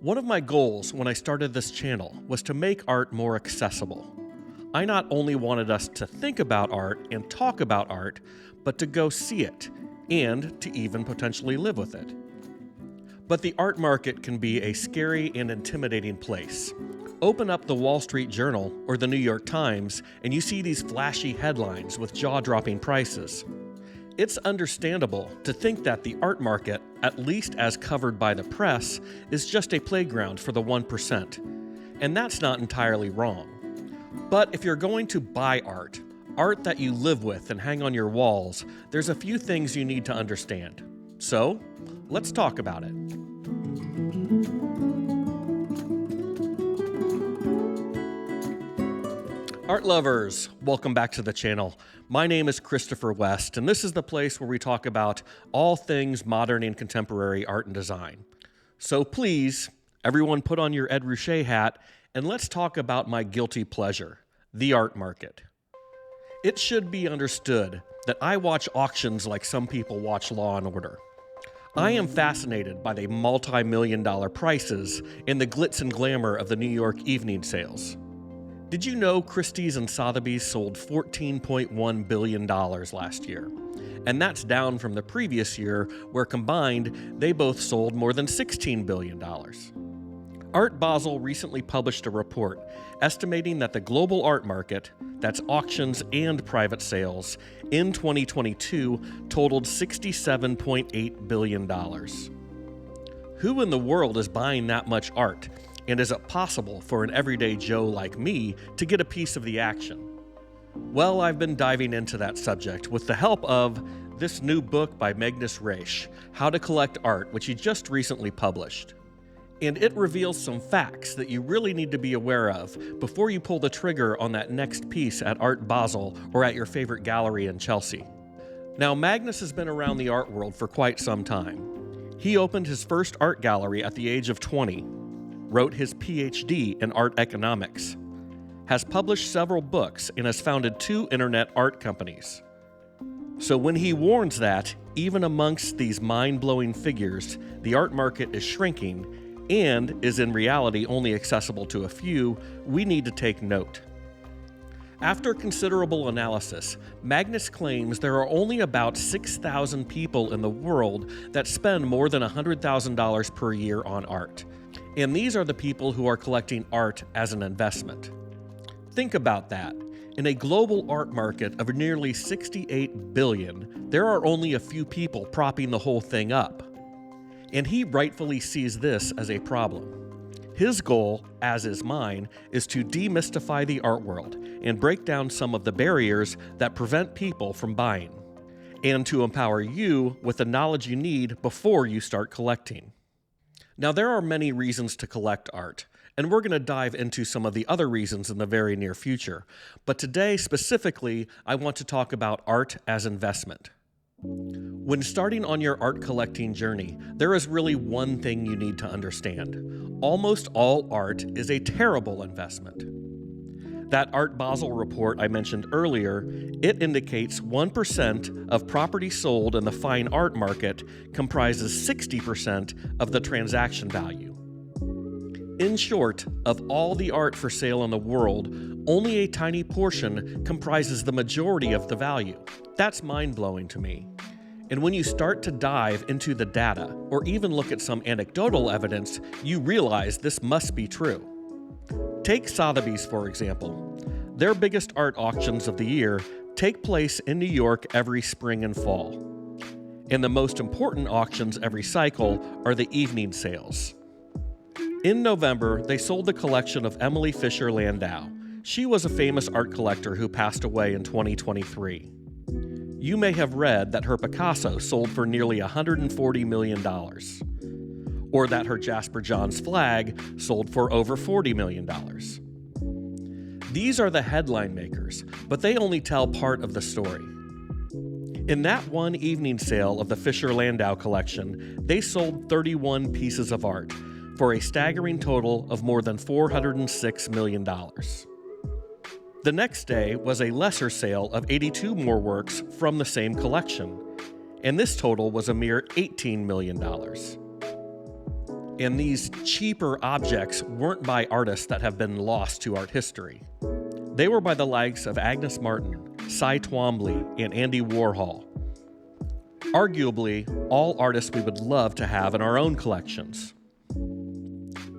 One of my goals when I started this channel was to make art more accessible. I not only wanted us to think about art and talk about art, but to go see it, and to even potentially live with it. But the art market can be a scary and intimidating place. Open up the Wall Street Journal or the New York Times, and you see these flashy headlines with jaw-dropping prices. It's understandable to think that the art market, at least as covered by the press, is just a playground for the 1%. And that's not entirely wrong. But if you're going to buy art that you live with and hang on your walls, there's a few things you need to understand. So, let's talk about it. Art lovers, welcome back to the channel. My name is Christopher West, and this is the place where we talk about all things modern and contemporary art and design. So please, everyone put on your Ed Ruscha hat, and let's talk about my guilty pleasure, the art market. It should be understood that I watch auctions like some people watch Law & Order. I am fascinated by the multi-million-dollar prices and the glitz and glamour of the New York evening sales. Did you know Christie's and Sotheby's sold $14.1 billion last year? And that's down from the previous year, where combined, they both sold more than $16 billion. Art Basel recently published a report estimating that the global art market, that's auctions and private sales, in 2022 totaled $67.8 billion. Who in the world is buying that much art? And is it possible for an everyday Joe like me to get a piece of the action? Well, I've been diving into that subject with the help of this new book by Magnus Reisch, How to Collect Art, which he just recently published. And it reveals some facts that you really need to be aware of before you pull the trigger on that next piece at Art Basel or at your favorite gallery in Chelsea. Now, Magnus has been around the art world for quite some time. He opened his first art gallery at the age of 20, wrote his PhD in art economics, has published several books, and has founded 2 internet art companies. So when he warns that, even amongst these mind-blowing figures, the art market is shrinking and is in reality only accessible to a few, we need to take note. After considerable analysis, Magnus claims there are only about 6,000 people in the world that spend more than $100,000 per year on art. And these are the people who are collecting art as an investment. Think about that. In a global art market of nearly $68 billion, there are only a few people propping the whole thing up. And he rightfully sees this as a problem. His goal, as is mine, is to demystify the art world and break down some of the barriers that prevent people from buying, and to empower you with the knowledge you need before you start collecting. Now, there are many reasons to collect art, and we're going to dive into some of the other reasons in the very near future. But today, specifically, I want to talk about art as investment. When starting on your art collecting journey, there is really one thing you need to understand. Almost all art is a terrible investment. That Art Basel report I mentioned earlier, it indicates 1% of property sold in the fine art market comprises 60% of the transaction value. In short, of all the art for sale in the world, only a tiny portion comprises the majority of the value. That's mind-blowing to me. And when you start to dive into the data, or even look at some anecdotal evidence, you realize this must be true. Take Sotheby's, for example. Their biggest art auctions of the year take place in New York every spring and fall. And the most important auctions every cycle are the evening sales. In November, they sold the collection of Emily Fisher Landau. She was a famous art collector who passed away in 2023. You may have read that her Picasso sold for nearly $140 million. Or that her Jasper Johns flag sold for over $40 million. These are the headline makers, but they only tell part of the story. In that one evening sale of the Fisher Landau collection, they sold 31 pieces of art for a staggering total of more than $406 million. The next day was a lesser sale of 82 more works from the same collection, and this total was a mere $18 million. And these cheaper objects weren't by artists that have been lost to art history. They were by the likes of Agnes Martin, Cy Twombly, and Andy Warhol. Arguably, all artists we would love to have in our own collections.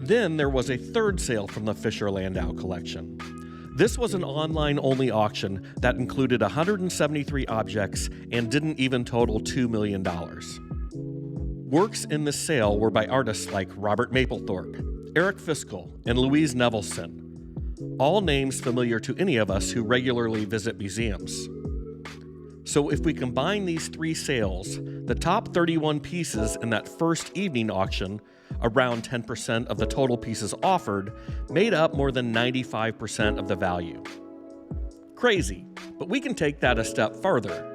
Then there was a third sale from the Fisher-Landau collection. This was an online-only auction that included 173 objects and didn't even total $2 million. Works in this sale were by artists like Robert Mapplethorpe, Eric Fiskell, and Louise Nevelson, all names familiar to any of us who regularly visit museums. So if we combine these three sales, the top 31 pieces in that first evening auction, around 10% of the total pieces offered, made up more than 95% of the value. Crazy, but we can take that a step further.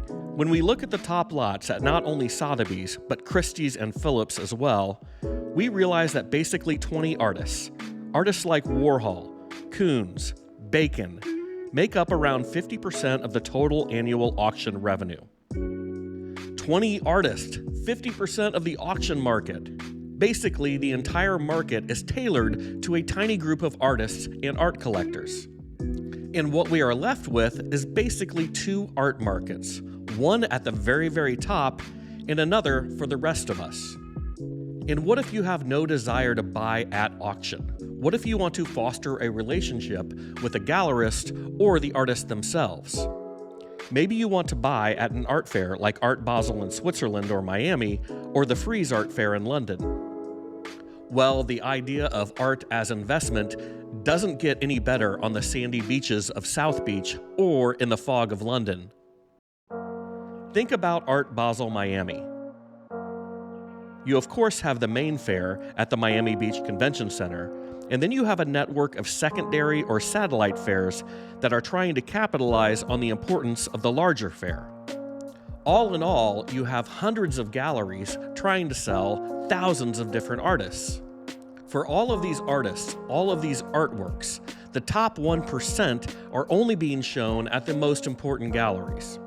When we look at the top lots at not only Sotheby's, but Christie's and Phillips as well, we realize that basically 20 artists like Warhol, Koons, Bacon, make up around 50% of the total annual auction revenue. 20 artists, 50% of the auction market. Basically, the entire market is tailored to a tiny group of artists and art collectors. And what we are left with is basically two art markets, one at the very, very top and another for the rest of us. And what if you have no desire to buy at auction? What if you want to foster a relationship with a gallerist or the artist themselves? Maybe you want to buy at an art fair like Art Basel in Switzerland or Miami, or the Frieze Art Fair in London. Well, the idea of art as investment doesn't get any better on the sandy beaches of South Beach or in the fog of London. Think about Art Basel Miami. You of course have the main fair at the Miami Beach Convention Center, and then you have a network of secondary or satellite fairs that are trying to capitalize on the importance of the larger fair. All in all, you have hundreds of galleries trying to sell thousands of different artists. For all of these artists, all of these artworks, the top 1% are only being shown at the most important galleries.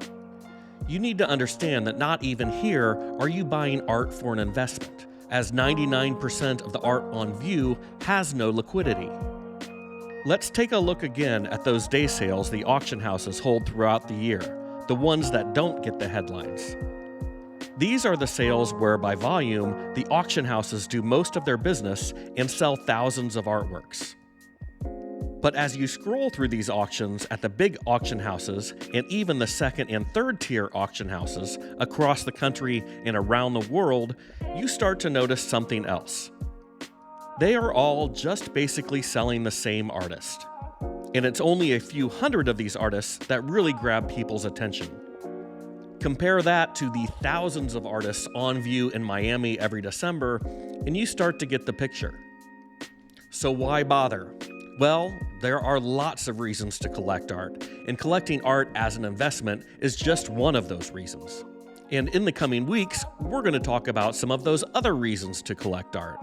You need to understand that not even here are you buying art for an investment, as 99% of the art on view has no liquidity. Let's take a look again at those day sales the auction houses hold throughout the year, the ones that don't get the headlines. These are the sales where, by volume, the auction houses do most of their business and sell thousands of artworks. But as you scroll through these auctions at the big auction houses and even the second and third tier auction houses across the country and around the world, you start to notice something else. They are all just basically selling the same artist. And it's only a few hundred of these artists that really grab people's attention. Compare that to the thousands of artists on view in Miami every December, and you start to get the picture. So why bother? Well, there are lots of reasons to collect art, and collecting art as an investment is just one of those reasons. And in the coming weeks, we're going to talk about some of those other reasons to collect art,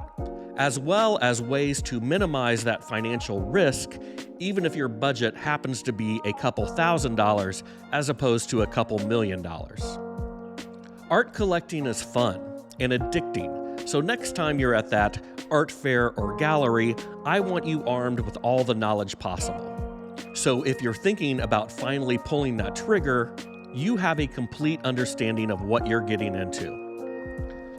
as well as ways to minimize that financial risk, even if your budget happens to be a couple $1,000s as opposed to a couple $1 million. Art collecting is fun and addicting. So next time you're at that art fair or gallery, I want you armed with all the knowledge possible. So if you're thinking about finally pulling that trigger, you have a complete understanding of what you're getting into.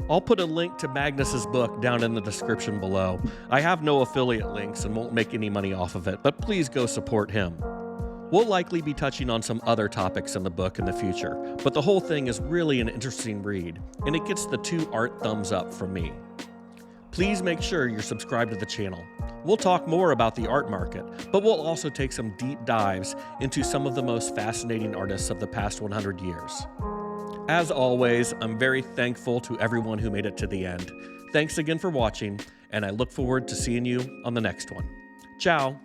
I'll put a link to Magnus's book down in the description below. I have no affiliate links and won't make any money off of it, but please go support him. We'll likely be touching on some other topics in the book in the future, but the whole thing is really an interesting read, and it gets the 2 art thumbs up from me. Please make sure you're subscribed to the channel. We'll talk more about the art market, but we'll also take some deep dives into some of the most fascinating artists of the past 100 years. As always, I'm very thankful to everyone who made it to the end. Thanks again for watching, and I look forward to seeing you on the next one. Ciao!